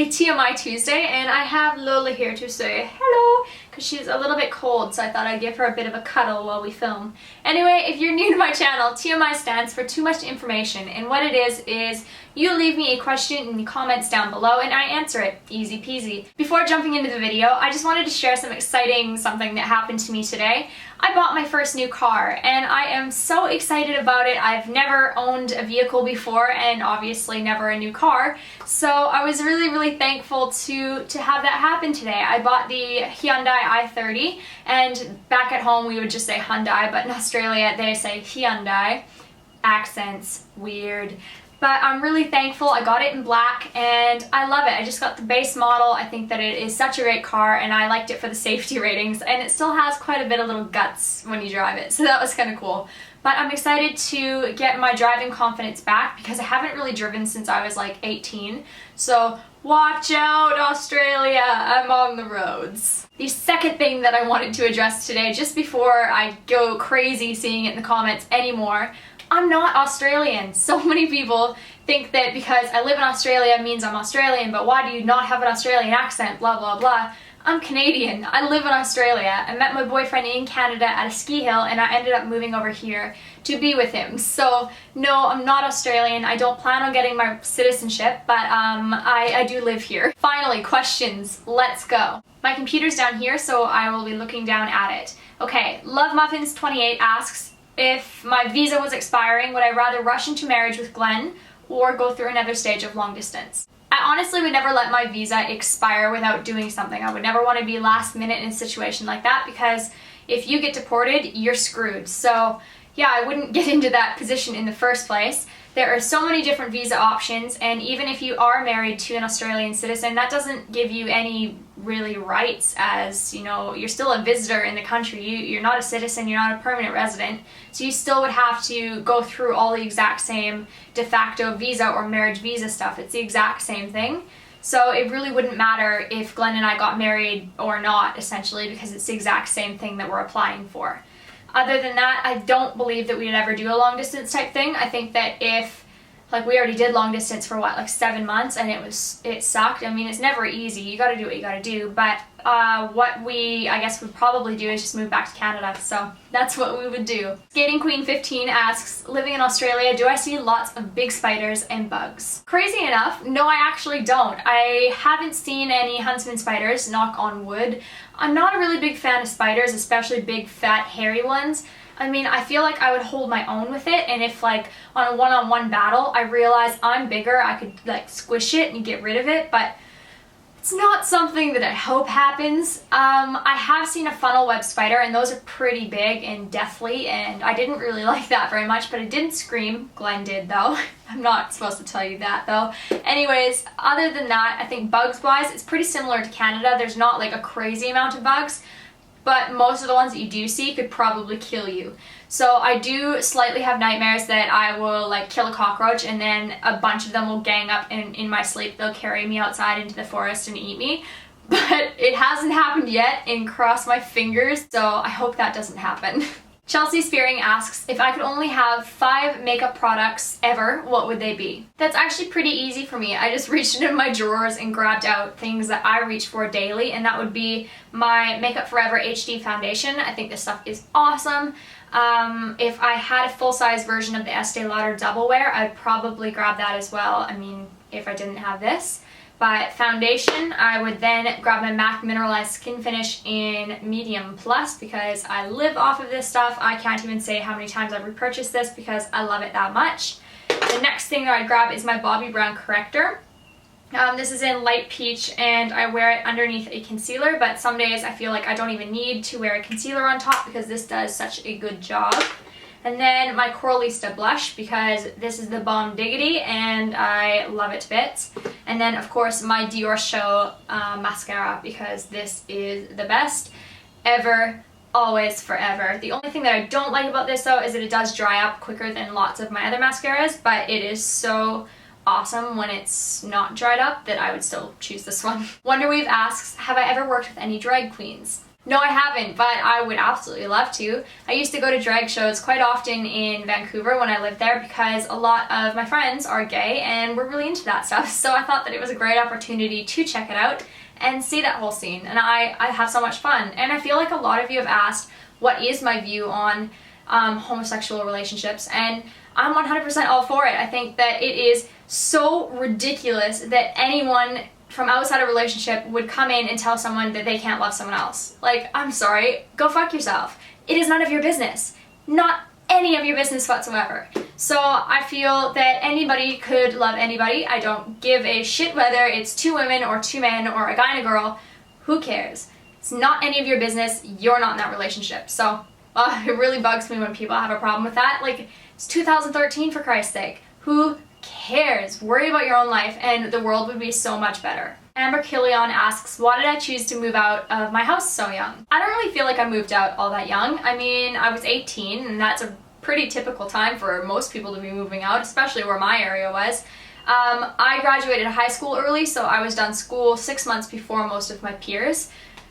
a TMI Tuesday and I have Lola here to say hello because she's a little bit cold, so I thought I'd give her a bit of a cuddle while we film. Anyway, if you're new to my channel, TMI stands for too much information, and what it is you leave me a question in the comments down below and I answer it. Easy peasy. Before jumping into the video, I just wanted to share something that happened to me today. I bought my first new car and I am so excited about it. I've never owned a vehicle before and obviously never a new car, so I was really thankful to have that happen today. I bought the Hyundai i30, and back at home we would just say Hyundai, but in Australia they say Hyundai. Accents, weird. But I'm really thankful. I got it in black and I love it. I just got the base model. I think that it is such a great car and I liked it for the safety ratings, and it still has quite a bit of little guts when you drive it, so that was kind of cool. But I'm excited to get my driving confidence back because I haven't really driven since I was like 18. So watch out, Australia, I'm on the roads. The second thing that I wanted to address today, just before I go crazy seeing it in the comments anymore, I'm not Australian. So many people think that because I live in Australia means I'm Australian, but why do you not have an Australian accent, blah blah blah. I'm Canadian. I live in Australia. I met my boyfriend in Canada at a ski hill and I ended up moving over here to be with him. So no, I'm not Australian. I don't plan on getting my citizenship, but I do live here. Finally, questions. Let's go. My computer's down here, so I will be looking down at it. Okay, Love Muffins 28 asks, if my visa was expiring, would I rather rush into marriage with Glenn or go through another stage of long distance? I honestly would never let my visa expire without doing something. I would never want to be last minute in a situation like that, because if you get deported, you're screwed. So yeah, I wouldn't get into that position in the first place. There are so many different visa options, and even if you are married to an Australian citizen, that doesn't give you any really rights, as, you know, you're still a visitor in the country. You're not a citizen, you're not a permanent resident, so you still would have to go through all the exact same de facto visa or marriage visa stuff. It's the exact same thing. So it really wouldn't matter if Glenn and I got married or not, essentially, because it's the exact same thing that we're applying for. Other than that, I don't believe that we'd ever do a long distance type thing. I think that if, like, we already did long distance for what, like 7 months, and it sucked. I mean, it's never easy. You gotta do what you gotta do, but what we, I guess, would probably do is just move back to Canada, so that's what we would do. Skating Queen 15 asks, living in Australia, do I see lots of big spiders and bugs? Crazy enough, no, I actually don't. I haven't seen any huntsman spiders, knock on wood. I'm not a really big fan of spiders, especially big, fat, hairy ones. I mean, I feel like I would hold my own with it, and if, like, on a one-on-one battle, I realize I'm bigger, I could, like, squish it and get rid of it, but it's not something that I hope happens. I have seen a funnel web spider, and those are pretty big and deathly, and I didn't really like that very much, but it didn't scream. Glenn did, though. I'm not supposed to tell you that, though. Anyways, other than that, I think bugs-wise, it's pretty similar to Canada. There's not, like, a crazy amount of bugs, but most of the ones that you do see could probably kill you. So I do slightly have nightmares that I will, like, kill a cockroach and then a bunch of them will gang up in my sleep. They'll carry me outside into the forest and eat me. But it hasn't happened yet, and cross my fingers, so I hope that doesn't happen. Chelsea Spearing asks, if I could only have 5 makeup products ever, what would they be? That's actually pretty easy for me. I just reached into my drawers and grabbed out things that I reach for daily, and that would be my Makeup Forever HD foundation. I think this stuff is awesome. If I had a full-size version of the Estee Lauder Double Wear, I'd probably grab that as well. I mean, if I didn't have this. But foundation, I would then grab my MAC Mineralized Skin Finish in Medium Plus because I live off of this stuff. I can't even say how many times I've repurchased this because I love it that much. The next thing that I'd grab is my Bobbi Brown Corrector. This is in Light Peach, and I wear it underneath a concealer, but some days I feel like I don't even need to wear a concealer on top because this does such a good job. And then my Coralista blush, because this is the Bomb Diggity and I love it to bits. And then, of course, my Dior Show mascara, because this is the best ever, always, forever. The only thing that I don't like about this, though, is that it does dry up quicker than lots of my other mascaras, but it is so awesome when it's not dried up that I would still choose this one. Wonderweave asks, have I ever worked with any drag queens? No, I haven't, but I would absolutely love to. I used to go to drag shows quite often in Vancouver when I lived there because a lot of my friends are gay and we're really into that stuff. So I thought that it was a great opportunity to check it out and see that whole scene. And I have so much fun. And I feel like a lot of you have asked what is my view on homosexual relationships, and I'm 100% all for it. I think that it is so ridiculous that anyone from outside a relationship would come in and tell someone that they can't love someone else. Like, I'm sorry, go fuck yourself. It is none of your business. Not any of your business whatsoever. So I feel that anybody could love anybody. I don't give a shit whether it's two women or two men or a guy and a girl. Who cares? It's not any of your business. You're not in that relationship. So it really bugs me when people have a problem with that. Like, it's 2013 for Christ's sake. Who cares? Worry about your own life and the world would be so much better. Amber Killion asks, why did I choose to move out of my house so young? I don't really feel like I moved out all that young. I mean, I was 18 and that's a pretty typical time for most people to be moving out, especially where my area was. I graduated high school early, so I was done school 6 months before most of my peers.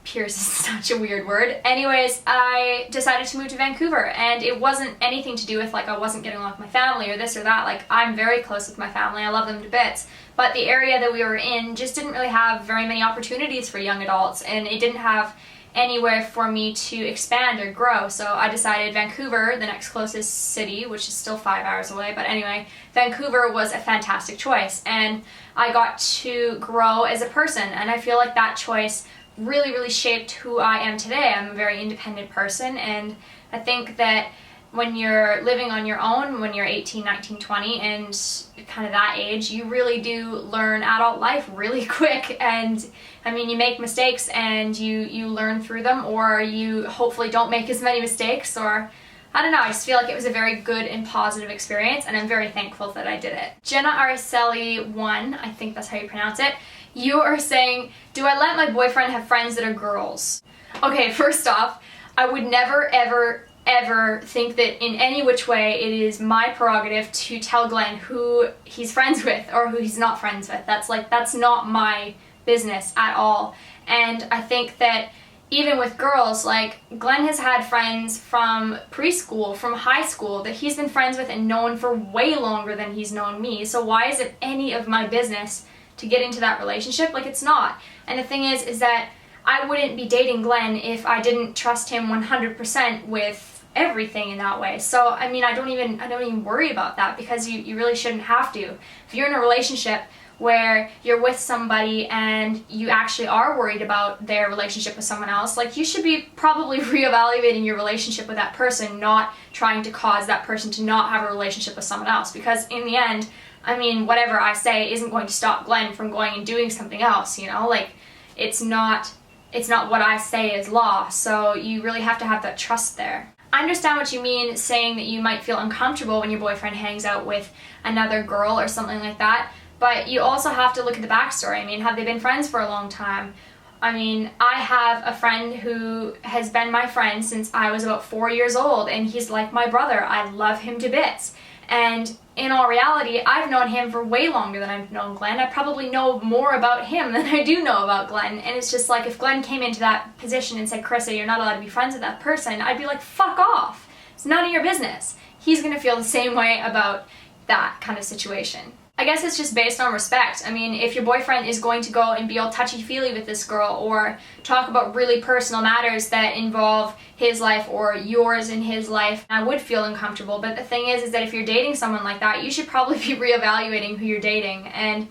Peers is such a weird word. Anyways, I decided to move to Vancouver, and it wasn't anything to do with like I wasn't getting along with my family or this or that. Like, I'm very close with my family. I love them to bits. But the area that we were in just didn't really have very many opportunities for young adults, and it didn't have anywhere for me to expand or grow. So I decided Vancouver, the next closest city, which is still 5 hours away, but anyway, Vancouver was a fantastic choice, and I got to grow as a person, and I feel like that choice really shaped who I am today. I'm a very independent person, and I think that when you're living on your own, when you're 18, 19, 20, and kind of that age, you really do learn adult life really quick. And I mean, you make mistakes and you learn through them, or you hopefully don't make as many mistakes, or I don't know, I just feel like it was a very good and positive experience, and I'm very thankful that I did it. Jenna Araceli 1, I think that's how you pronounce it. You are saying, do I let my boyfriend have friends that are girls? Okay, first off, I would never ever think that in any which way it is my prerogative to tell Glenn who he's friends with or who he's not friends with. That's not my business at all. And I think that even with girls, like, Glenn has had friends from preschool, from high school, that he's been friends with and known for way longer than he's known me. So why is it any of my business to get into that relationship? Like, it's not. And the thing is that I wouldn't be dating Glenn if I didn't trust him 100% with everything in that way. So I mean, I don't even worry about that, because you really shouldn't have to. If you're in a relationship where you're with somebody and you actually are worried about their relationship with someone else, like, you should be probably reevaluating your relationship with that person, not trying to cause that person to not have a relationship with someone else. Because in the end, I mean, whatever I say isn't going to stop Glenn from going and doing something else, you know? Like, it's not what I say is law, so you really have to have that trust there. I understand what you mean saying that you might feel uncomfortable when your boyfriend hangs out with another girl or something like that, but you also have to look at the backstory. I mean, have they been friends for a long time? I mean, I have a friend who has been my friend since I was about 4 years old, and he's like my brother. I love him to bits. And in all reality, I've known him for way longer than I've known Glenn. I probably know more about him than I do know about Glenn. And it's just like, if Glenn came into that position and said, Karissa, you're not allowed to be friends with that person, I'd be like, fuck off. It's none of your business. He's gonna feel the same way about that kind of situation. I guess it's just based on respect. I mean, if your boyfriend is going to go and be all touchy-feely with this girl, or talk about really personal matters that involve his life or yours in his life, I would feel uncomfortable. But the thing is that if you're dating someone like that, you should probably be reevaluating who you're dating. And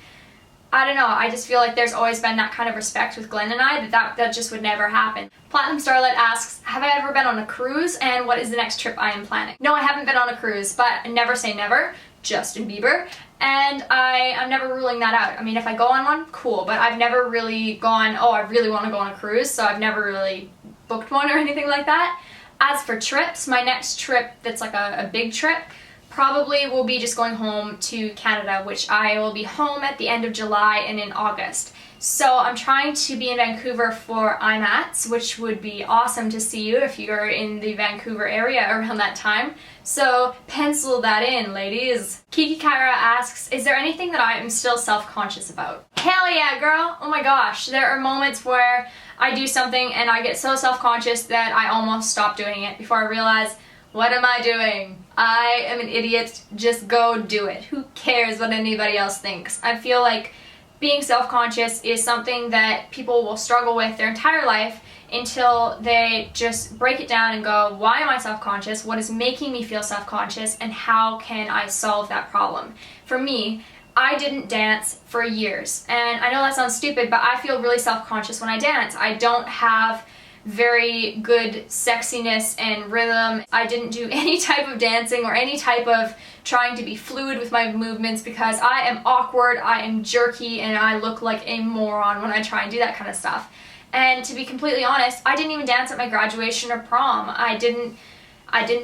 I don't know, I just feel like there's always been that kind of respect with Glenn and I, that just would never happen. Platinum Starlet asks, have I ever been on a cruise, and what is the next trip I am planning? No, I haven't been on a cruise, but never say never. Justin Bieber. And I'm never ruling that out. I mean, if I go on one, cool, but I've never really gone, oh, I really want to go on a cruise, so I've never really booked one or anything like that. As for trips, my next trip that's like a big trip probably will be just going home to Canada, which I will be home at the end of July and in August. So I'm trying to be in Vancouver for IMATS, which would be awesome to see you if you're in the Vancouver area around that time. So pencil that in, ladies. Kiki Kyra asks, is there anything that I am still self-conscious about? Hell yeah, girl! Oh my gosh, there are moments where I do something and I get so self-conscious that I almost stop doing it before I realize, what am I doing? I am an idiot, just go do it. Who cares what anybody else thinks? I feel like being self-conscious is something that people will struggle with their entire life until they just break it down and go, why am I self-conscious? What is making me feel self-conscious? And how can I solve that problem? For me, I didn't dance for years. And I know that sounds stupid, but I feel really self-conscious when I dance. I don't have very good sexiness and rhythm. I didn't do any type of dancing or any type of trying to be fluid with my movements because I am awkward, I am jerky, and I look like a moron when I try and do that kind of stuff. And to be completely honest, I didn't even dance at my graduation or prom. I didn't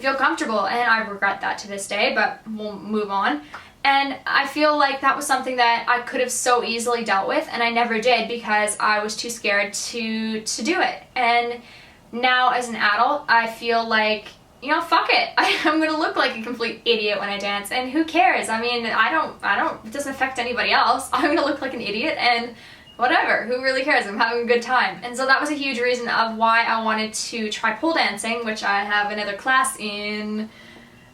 feel comfortable, and I regret that to this day, but we'll move on. And I feel like that was something that I could have so easily dealt with, and I never did because I was too scared to do it. And now as an adult, I feel like, you know, fuck it. I'm gonna look like a complete idiot when I dance, and who cares? I mean, it doesn't affect anybody else. I'm gonna look like an idiot, and whatever, who really cares? I'm having a good time. And so that was a huge reason of why I wanted to try pole dancing, which I have another class in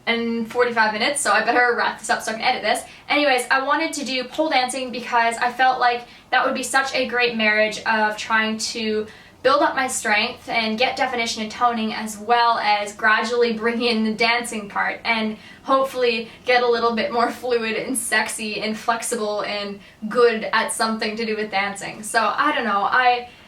45 minutes, so I better wrap this up so I can edit this. Anyways, I wanted to do pole dancing because I felt like that would be such a great marriage of trying to build up my strength and get definition and toning, as well as gradually bring in the dancing part and hopefully get a little bit more fluid and sexy and flexible and good at something to do with dancing. So I don't know,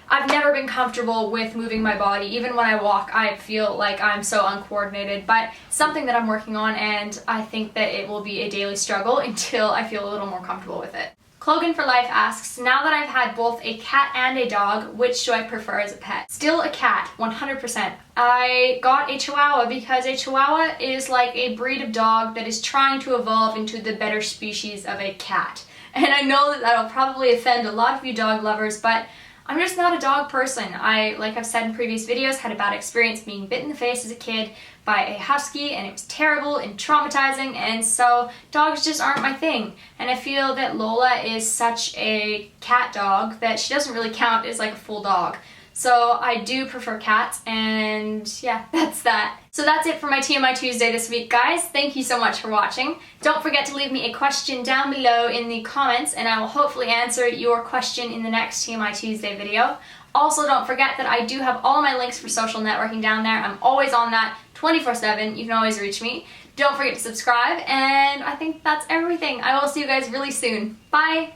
I've never been comfortable with moving my body. Even when I walk, I feel like I'm so uncoordinated, but something that I'm working on, and I think that it will be a daily struggle until I feel a little more comfortable with it. Clogan for Life asks, now that I've had both a cat and a dog, which do I prefer as a pet? Still a cat, 100%. I got a Chihuahua because a Chihuahua is like a breed of dog that is trying to evolve into the better species of a cat. And I know that that'll probably offend a lot of you dog lovers, but I'm just not a dog person. I, like I've said in previous videos, had a bad experience being bit in the face as a kid by a husky, and it was terrible and traumatizing, and so dogs just aren't my thing. And I feel that Lola is such a cat dog that she doesn't really count as like a full dog. So I do prefer cats, and yeah, that's that. So that's it for my TMI Tuesday this week, guys. Thank you so much for watching. Don't forget to leave me a question down below in the comments, and I will hopefully answer your question in the next TMI Tuesday video. Also, don't forget that I do have all my links for social networking down there. I'm always on that 24/7. You can always reach me. Don't forget to subscribe, and I think that's everything. I will see you guys really soon. Bye!